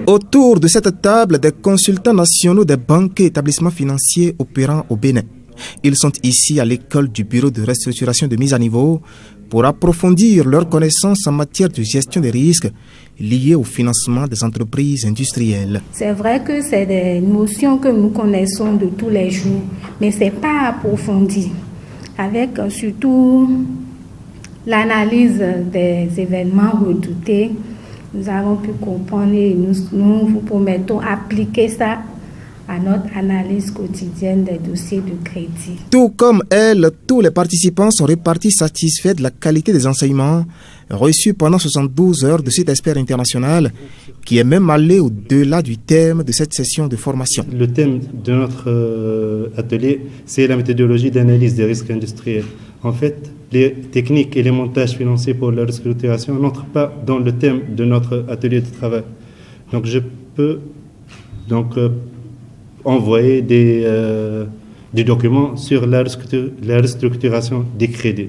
Autour de cette table, des consultants nationaux des banques et établissements financiers opérant au Bénin. Ils sont ici à l'école du bureau de restructuration de mise à niveau pour approfondir leurs connaissances en matière de gestion des risques liés au financement des entreprises industrielles. C'est vrai que c'est des notions que nous connaissons de tous les jours, mais ce n'est pas approfondi. Avec surtout l'analyse des événements redoutés, nous avons pu comprendre et nous vous promettons appliquer ça à notre analyse quotidienne des dossiers de crédit. Tout comme elle, tous les participants sont répartis satisfaits de la qualité des enseignements reçus pendant 72 heures de cet expert international qui est même allé au-delà du thème de cette session de formation. Le thème de notre atelier, c'est la méthodologie d'analyse des risques industriels. En fait, les techniques et les montages financiers pour la restructuration n'entrent pas dans le thème de notre atelier de travail. Donc je peux envoyer des documents sur la restructuration des crédits.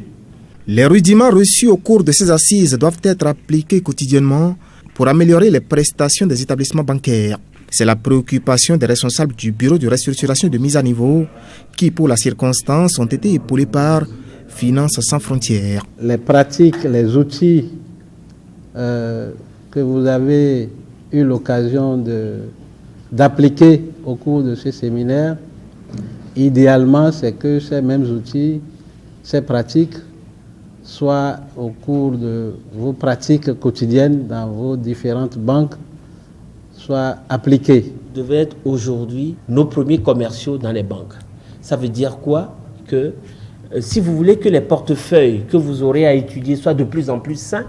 Les rudiments reçus au cours de ces assises doivent être appliqués quotidiennement pour améliorer les prestations des établissements bancaires. C'est la préoccupation des responsables du bureau de restructuration de mise à niveau qui, pour la circonstance, ont été épaulés par Finances sans frontières. Les pratiques, les outils que vous avez eu l'occasion d'appliquer au cours de ce séminaire, idéalement, c'est que ces mêmes outils, ces pratiques, soient au cours de vos pratiques quotidiennes dans vos différentes banques, soient appliquées. Vous devez être aujourd'hui nos premiers commerciaux dans les banques. Ça veut dire quoi? Que si vous voulez que les portefeuilles que vous aurez à étudier soient de plus en plus sains,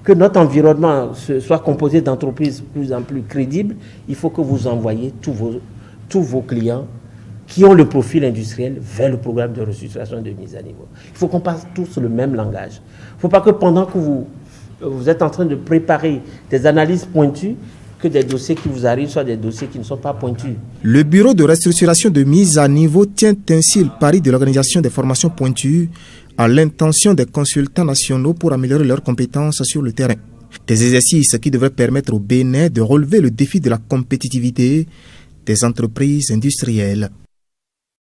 que notre environnement soit composé d'entreprises de plus en plus crédibles, il faut que vous envoyiez tous vos clients qui ont le profil industriel vers le programme de restructuration de mise à niveau. Il faut qu'on parle tous le même langage. Il ne faut pas que pendant que vous êtes en train de préparer des analyses pointues, que des dossiers qui vous arrivent soient des dossiers qui ne sont pas pointus. Le bureau de restructuration de mise à niveau tient ainsi le pari de l'organisation des formations pointues à l'intention des consultants nationaux pour améliorer leurs compétences sur le terrain. Des exercices qui devraient permettre au Bénin de relever le défi de la compétitivité des entreprises industrielles.